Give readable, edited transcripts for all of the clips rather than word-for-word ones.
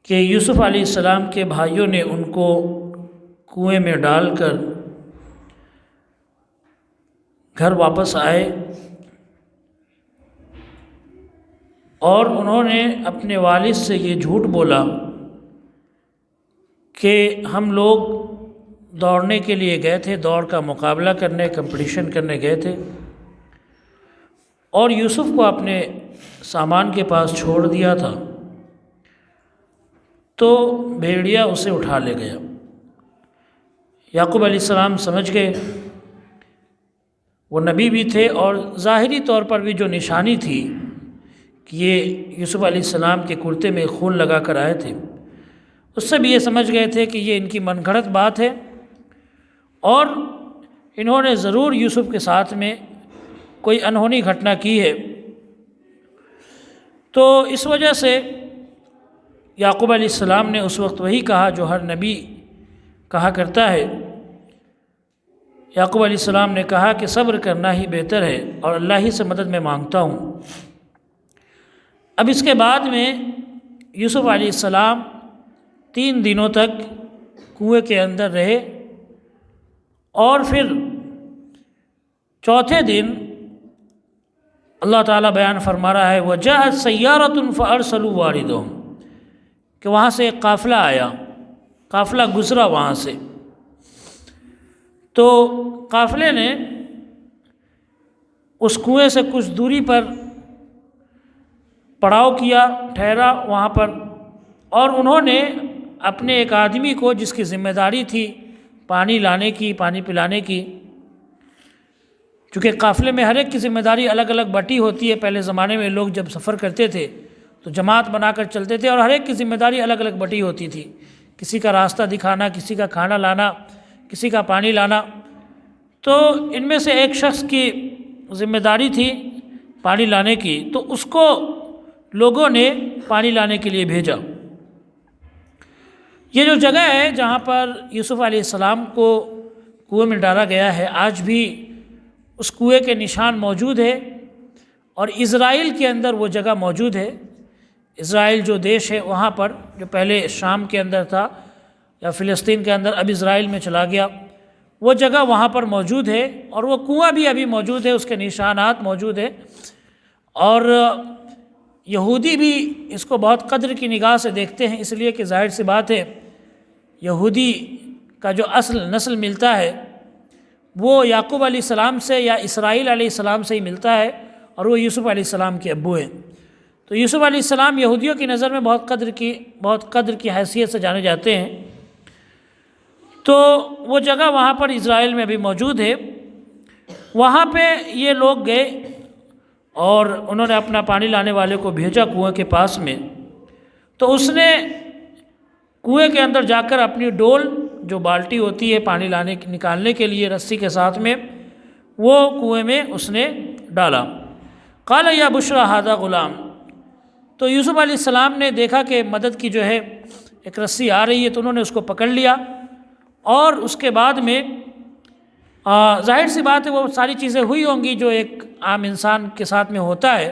کہ یوسف علیہ السلام کے بھائیوں نے ان کو کنویں میں ڈال کر گھر واپس آئے اور انہوں نے اپنے والد سے یہ جھوٹ بولا کہ ہم لوگ دوڑنے کے لیے گئے تھے، دوڑ کا مقابلہ کرنے، کمپٹیشن کرنے گئے تھے، اور یوسف کو اپنے سامان کے پاس چھوڑ دیا تھا، تو بھیڑیا اسے اٹھا لے گیا۔ یعقوب علیہ السلام سمجھ گئے، وہ نبی بھی تھے اور ظاہری طور پر بھی جو نشانی تھی کہ یہ یوسف علیہ السلام کے کرتے میں خون لگا کر آئے تھے، اس سے بھی یہ سمجھ گئے تھے کہ یہ ان کی من گھڑت بات ہے، اور انہوں نے ضرور یوسف کے ساتھ میں کوئی انہونی گھٹنا کی ہے۔ تو اس وجہ سے یعقوب علیہ السلام نے اس وقت وہی کہا جو ہر نبی کہا کرتا ہے۔ یعقوب علیہ السلام نے کہا کہ صبر کرنا ہی بہتر ہے اور اللہ ہی سے مدد میں مانگتا ہوں۔ اب اس کے بعد میں یوسف علیہ السلام 3 دنوں تک کنویں کے اندر رہے، اور پھر چوتھے دن اللہ تعالیٰ بیان فرما رہا ہے وَجَاءَتْ سَيَّارَةٌ فَأَرْسَلُوا وَارِدَهُمْ کہ وہاں سے ایک قافلہ آیا، قافلہ گزرا وہاں سے، تو قافلے نے اس کنویں سے کچھ دوری پر پڑاؤ کیا، ٹھہرا وہاں پر، اور انہوں نے اپنے ایک آدمی کو جس کی ذمہ داری تھی پانی لانے کی، پانی پلانے کی، چونکہ قافلے میں ہر ایک کی ذمہ داری الگ الگ بٹی ہوتی ہے۔ پہلے زمانے میں لوگ جب سفر کرتے تھے تو جماعت بنا کر چلتے تھے اور ہر ایک کی ذمہ داری الگ الگ بٹی ہوتی تھی، کسی کا راستہ دکھانا، کسی کا کھانا لانا، کسی کا پانی لانا۔ تو ان میں سے ایک شخص کی ذمہ داری تھی پانی لانے کی، تو اس کو لوگوں نے پانی لانے کے لیے بھیجا۔ یہ جو جگہ ہے جہاں پر یوسف علیہ السلام کو کنویں میں ڈالا گیا ہے، آج بھی اس کنویں کے نشان موجود ہے، اور اسرائیل کے اندر وہ جگہ موجود ہے۔ اسرائیل جو دیش ہے وہاں پر، جو پہلے شام کے اندر تھا یا فلسطین کے اندر، اب اسرائیل میں چلا گیا، وہ جگہ وہاں پر موجود ہے، اور وہ کنواں بھی ابھی موجود ہے، اس کے نشانات موجود ہیں، اور یہودی بھی اس کو بہت قدر کی نگاہ سے دیکھتے ہیں، اس لیے کہ ظاہر سی بات ہے یہودی کا جو اصل نسل ملتا ہے وہ یعقوب علیہ السلام سے یا اسرائیل علیہ السلام سے ہی ملتا ہے، اور وہ یوسف علیہ السلام کے ابو ہیں۔ تو یوسف علیہ السلام یہودیوں کی نظر میں بہت قدر کی حیثیت سے جانے جاتے ہیں۔ تو وہ جگہ وہاں پر اسرائیل میں بھی موجود ہے۔ وہاں پہ یہ لوگ گئے اور انہوں نے اپنا پانی لانے والے کو بھیجا کنویں کے پاس میں، تو اس نے کنویں کے اندر جا کر اپنی ڈول، جو بالٹی ہوتی ہے پانی نکالنے کے لیے رسی کے ساتھ میں، وہ کنویں میں اس نے ڈالا۔ قال یا بشرا ھذا غلام، تو یوسف علیہ السلام نے دیکھا کہ مدد کی جو ہے ایک رسی آ رہی ہے، تو انہوں نے اس کو پکڑ لیا، اور اس کے بعد میں ظاہر سی بات ہے وہ ساری چیزیں ہوئی ہوں گی جو ایک عام انسان کے ساتھ میں ہوتا ہے،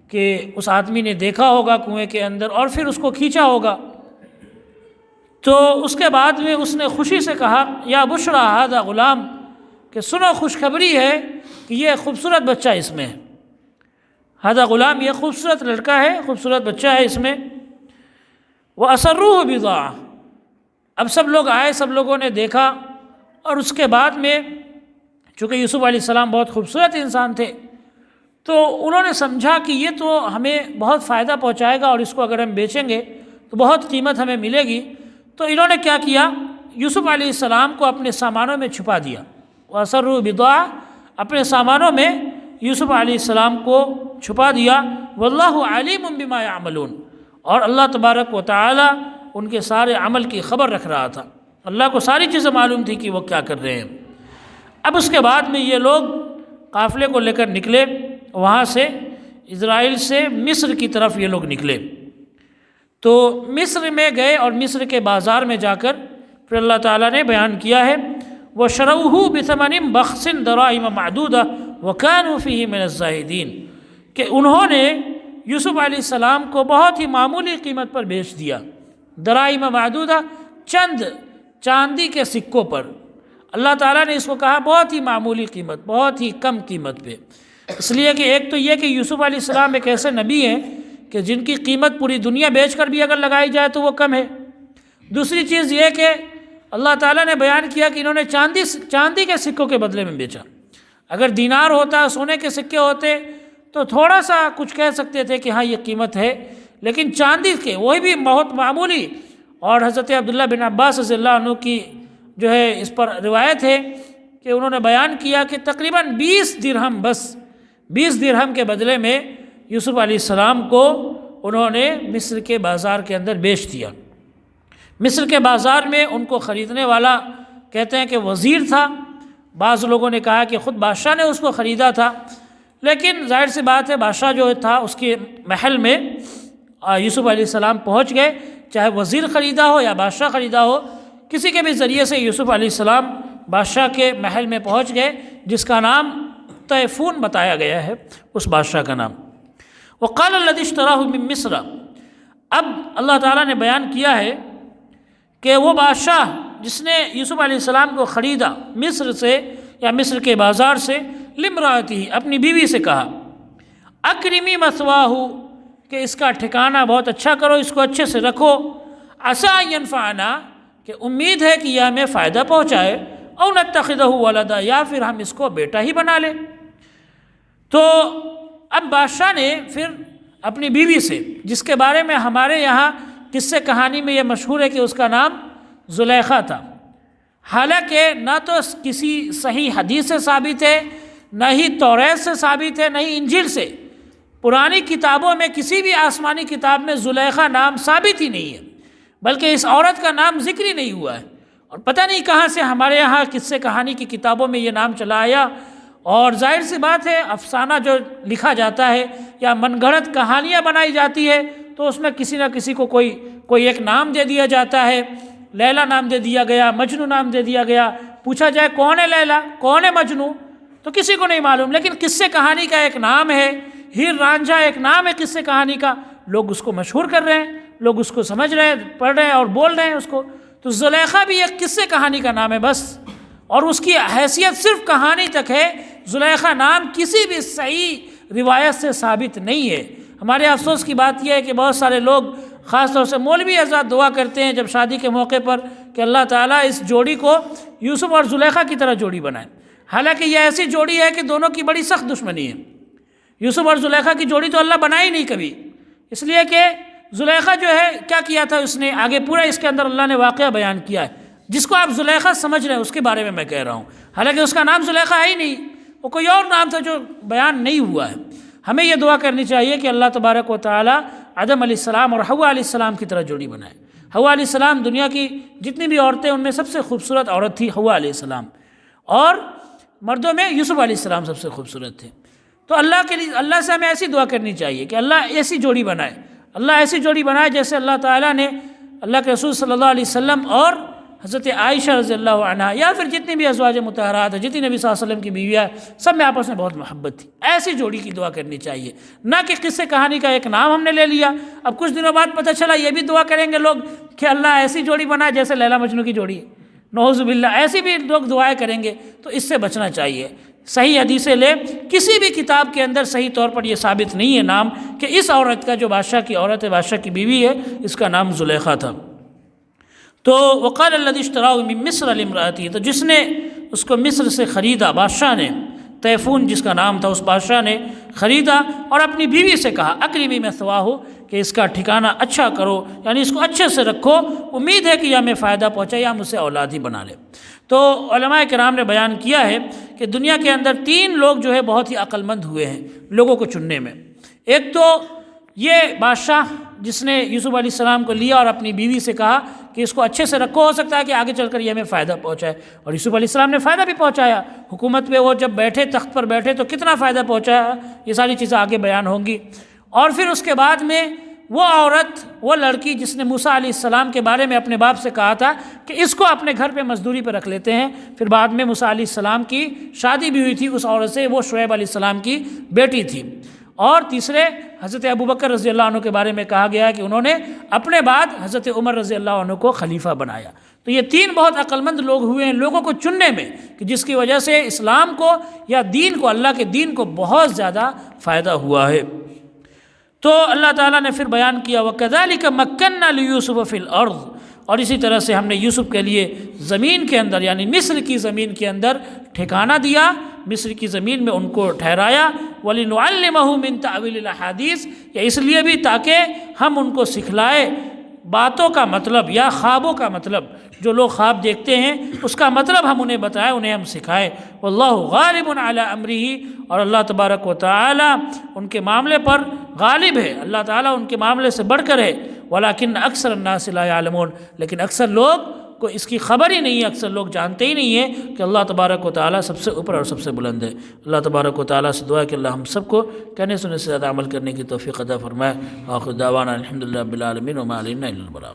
کہ اس آدمی نے دیکھا ہوگا کنویں کے اندر اور پھر اس کو کھینچا ہوگا۔ تو اس کے بعد میں اس نے خوشی سے کہا یا بشرا ھذا غلام، کہ سنو خوشخبری ہے کہ یہ خوبصورت بچہ اس میں ہے، ھذا غلام، یہ خوبصورت لڑکا ہے، خوبصورت بچہ ہے اس میں۔ وَأَسَرُّوهُ بِضَاعَةً، اب سب لوگ آئے، سب لوگوں نے دیکھا، اور اس کے بعد میں چونکہ یوسف علیہ السلام بہت خوبصورت انسان تھے، تو انہوں نے سمجھا کہ یہ تو ہمیں بہت فائدہ پہنچائے گا، اور اس کو اگر ہم بیچیں گے تو بہت قیمت ہمیں ملے گی۔ تو انہوں نے کیا کیا، یوسف علیہ السلام کو اپنے سامانوں میں چھپا دیا، وَأَسَرُّوهُ بِضَاعَةً، اپنے سامانوں میں یوسف علیہ السلام کو چھپا دیا۔ وَاللَّهُ عَلِيمٌ بِمَا يَعْمَلُونَ، اور اللہ تبارک و تعالی ان کے سارے عمل کی خبر رکھ رہا تھا، اللہ کو ساری چیزیں معلوم تھی کہ وہ کیا کر رہے ہیں۔ اب اس کے بعد میں یہ لوگ قافلے کو لے کر نکلے، وہاں سے اسرائیل سے مصر کی طرف یہ لوگ نکلے، تو مصر میں گئے، اور مصر کے بازار میں جا کر پھر اللہ تعالیٰ نے بیان کیا ہے وَشَرَوْهُ بِثَمَنٍ بَخْسٍ دَرَاهِمَ مَعْدُودَةٍ وَكَانُوا فِيهِ مِنَ الزَّاهِدِينَ، کہ انہوں نے یوسف علیہ السلام کو بہت ہی معمولی قیمت پر بیچ دیا، دراہم معدودہ، چند چاندی کے سکوں پر۔ اللہ تعالیٰ نے اس کو کہا بہت ہی معمولی قیمت، بہت ہی کم قیمت پہ، اس لیے کہ ایک تو یہ کہ یوسف علیہ السلام ایک ایسے نبی ہیں کہ جن کی قیمت پوری دنیا بیچ کر بھی اگر لگائی جائے تو وہ کم ہے۔ دوسری چیز یہ کہ اللہ تعالیٰ نے بیان کیا کہ انہوں نے چاندی کے سکوں کے بدلے میں بیچا۔ اگر دینار ہوتا، سونے کے سکے ہوتے تو تھوڑا سا کچھ کہہ سکتے تھے کہ ہاں یہ قیمت ہے، لیکن چاندی کے، وہی بھی بہت معمولی۔ اور حضرت عبداللہ بن عباس رضی اللہ عنہ کی جو ہے اس پر روایت ہے کہ انہوں نے بیان کیا کہ تقریباً 20 درہم، بس 20 درہم کے بدلے میں یوسف علیہ السلام کو انہوں نے مصر کے بازار کے اندر بیچ دیا۔ مصر کے بازار میں ان کو خریدنے والا کہتے ہیں کہ وزیر تھا، بعض لوگوں نے کہا کہ خود بادشاہ نے اس کو خریدا تھا، لیکن ظاہر سی بات ہے بادشاہ جو تھا اس کے محل میں یوسف علیہ السلام پہنچ گئے، چاہے وزیر خریدا ہو یا بادشاہ خریدا ہو، کسی کے بھی ذریعے سے یوسف علیہ السلام بادشاہ کے محل میں پہنچ گئے، جس کا نام طیفون بتایا گیا ہے، اس بادشاہ کا نام۔ وقال الذی اشتراہ من مصر، اب اللہ تعالیٰ نے بیان کیا ہے کہ وہ بادشاہ جس نے یوسف علیہ السلام کو خریدا مصر سے یا مصر کے بازار سے، لامرأتہ، اپنی بیوی سے کہا، اکرمی مثواہ، کہ اس کا ٹھکانہ بہت اچھا کرو، اس کو اچھے سے رکھو، عسیٰ ان ینفعنا، کہ امید ہے کہ یہ ہمیں فائدہ پہنچائے، او نتخذہ ولدا، یا پھر ہم اس کو بیٹا ہی بنا لیں۔ تو اب بادشاہ نے پھر اپنی بیوی سے، جس کے بارے میں ہمارے یہاں قصے کہانی میں یہ مشہور ہے کہ اس کا نام زلیخا تھا، حالانکہ نہ تو کسی صحیح حدیث سے ثابت ہے، نہ ہی توریت سے ثابت ہے، نہ ہی انجیل سے، پرانی کتابوں میں کسی بھی آسمانی کتاب میں زلیخا نام ثابت ہی نہیں ہے، بلکہ اس عورت کا نام ذکر ہی نہیں ہوا ہے، اور پتہ نہیں کہاں سے ہمارے یہاں قصے کہانی کی کتابوں میں یہ نام چلا آیا۔ اور ظاہر سی بات ہے افسانہ جو لکھا جاتا ہے یا من گھڑت کہانیاں بنائی جاتی ہے تو اس میں کسی نہ کسی کو کوئی ایک نام دے دیا جاتا ہے، لیلا نام دے دیا گیا، مجنو نام دے دیا گیا، پوچھا جائے کون ہے لیلا، کون ہے مجنو، تو کسی کو نہیں معلوم، لیکن قصے کہانی کا ایک نام ہے، ہیر رانجھا ایک نام ہے قصے کہانی کا، لوگ اس کو مشہور کر رہے ہیں، لوگ اس کو سمجھ رہے ہیں، پڑھ رہے ہیں اور بول رہے ہیں اس کو۔ تو زلیخا بھی ایک قصے کہانی کا نام ہے بس، اور اس کی حیثیت صرف کہانی تک ہے، زلیخا نام کسی بھی صحیح روایت سے ثابت نہیں ہے۔ ہمارے افسوس کی بات یہ ہے کہ بہت سارے لوگ، خاص طور سے مولوی حضرات، دعا کرتے ہیں جب شادی کے موقع پر کہ اللہ تعالیٰ اس جوڑی کو یوسف اور زلیخا کی طرح جوڑی بنائے، حالانکہ یہ ایسی جوڑی ہے کہ دونوں کی بڑی سخت دشمنی ہے۔ یوسف اور زلیخا کی جوڑی تو اللہ بنائی نہیں کبھی، اس لیے کہ زلیخا جو ہے کیا کیا تھا اس نے، آگے پورا اس کے اندر اللہ نے واقعہ بیان کیا ہے، جس کو آپ زلیخا سمجھ رہے ہیں اس کے بارے میں میں کہہ رہا ہوں، حالانکہ اس کا نام زلیخا ہے ہی نہیں، وہ کوئی اور نام تھا جو بیان نہیں ہوا ہے۔ ہمیں یہ دعا کرنی چاہیے کہ اللہ تبارک و تعالیٰ آدم علیہ السلام اور حوا علیہ السلام کی طرح جوڑی بنائے۔ حوا علیہ السلام دنیا کی جتنی بھی عورتیں ان میں سب سے خوبصورت عورت تھی حوا علیہ السلام، اور مردوں میں یوسف علیہ السلام سب سے خوبصورت تھے۔ تو اللہ سے ہمیں ایسی دعا کرنی چاہیے کہ اللہ ایسی جوڑی بنائے، اللہ ایسی جوڑی بنائے جیسے اللہ تعالیٰ نے اللہ کے رسول صلی اللہ علیہ وسلم اور حضرت عائشہ رضی اللہ عنہا، یا پھر جتنی بھی ازواج مطہرات ہیں، جتنی نبی صلی اللہ علیہ وسلم کی بیویاں، سب میں آپس میں بہت محبت تھی، ایسی جوڑی کی دعا کرنی چاہیے، نہ کہ قصے کہانی کا ایک نام ہم نے لے لیا، اب کچھ دنوں بعد پتہ چلا یہ بھی دعا کریں گے لوگ کہ اللہ ایسی جوڑی بنائے جیسے لیلا مجنو کی جوڑی، نعوذ باللہ، ایسی بھی لوگ دعائیں کریں گے، تو اس سے بچنا چاہیے۔ صحیح حدیثیں لے، کسی بھی کتاب کے اندر صحیح طور پر یہ ثابت نہیں ہے نام کہ اس عورت کا جو بادشاہ کی عورت ہے، بادشاہ کی بیوی ہے، اس کا نام زلیخا تھا۔ تو وقال الذی اشتراہ من مصر لامرأتہ، تو جس نے اس کو مصر سے خریدا، بادشاہ نے، طیفون جس کا نام تھا، اس بادشاہ نے خریدا اور اپنی بیوی سے کہا، اکرمی مثواہ، کہ اس کا ٹھکانہ اچھا کرو، یعنی اس کو اچھے سے رکھو، امید ہے کہ یہ ہمیں فائدہ پہنچائے یا ہم اسے اولاد ہی بنا لے۔ تو علماء کرام نے بیان کیا ہے کہ دنیا کے اندر 3 لوگ جو ہے بہت ہی عقل مند ہوئے ہیں لوگوں کو چننے میں۔ ایک تو یہ بادشاہ جس نے یوسف علیہ السلام کو لیا اور اپنی بیوی سے کہا کہ اس کو اچھے سے رکھو، ہو سکتا ہے کہ آگے چل کر یہ ہمیں فائدہ پہنچائے، اور یوسف علیہ السلام نے فائدہ بھی پہنچایا، حکومت پہ وہ جب بیٹھے، تخت پر بیٹھے تو کتنا فائدہ پہنچایا، یہ ساری چیزیں آگے بیان ہوں گی۔ اور پھر اس کے بعد میں وہ عورت، وہ لڑکی جس نے موسیٰ علیہ السلام کے بارے میں اپنے باپ سے کہا تھا کہ اس کو اپنے گھر پہ مزدوری پہ رکھ لیتے ہیں، پھر بعد میں موسیٰ علیہ السلام کی شادی بھی ہوئی تھی اس عورت سے، وہ شعیب علیہ السلام کی بیٹی تھی۔ اور تیسرے حضرت ابوبکر رضی اللہ عنہ کے بارے میں کہا گیا ہے کہ انہوں نے اپنے بعد حضرت عمر رضی اللہ عنہ کو خلیفہ بنایا۔ تو یہ تین بہت عقل مند لوگ ہوئے ہیں لوگوں کو چننے میں، کہ جس کی وجہ سے اسلام کو یا دین کو، اللہ کے دین کو بہت زیادہ فائدہ ہوا ہے۔ تو اللہ تعالیٰ نے پھر بیان کیا وَكَذَلِكَ مَكَّنَّا لِيُوسُفَ فِي الْأَرْضِ، اور اسی طرح سے ہم نے یوسف کے لیے زمین کے اندر یعنی مصر کی زمین کے اندر ٹھکانہ دیا، مصر کی زمین میں ان کو ٹھہرایا، وَلِنُعَلِّمَهُ مِن تَأْوِيلِ الْأَحَادِيثِ، یا اس لیے بھی تاکہ ہم ان کو سکھلائے باتوں کا مطلب یا خوابوں کا مطلب، جو لوگ خواب دیکھتے ہیں اس کا مطلب ہم انہیں بتائیں، انہیں ہم سکھائیں۔ واللہ غالب علی امرہ، اور اللہ تبارک و تعالی ان کے معاملے پر غالب ہے، اللہ تعالیٰ ان کے معاملے سے بڑھ کر ہے۔ ولکن اکثر الناس لا یعلمون، لیکن اکثر لوگ کو اس کی خبر ہی نہیں ہے، اکثر لوگ جانتے ہی نہیں ہیں کہ اللہ تبارک و تعالیٰ سب سے اوپر اور سب سے بلند ہے۔ اللہ تبارک و تعالیٰ سے دعا ہے کہ اللہ ہم سب کو کہنے سننے سے زیادہ عمل کرنے کی توفیق عطا فرمائے۔ آخر دعوانا الحمدللہ رب العالمین وما علینا الا البلاغ۔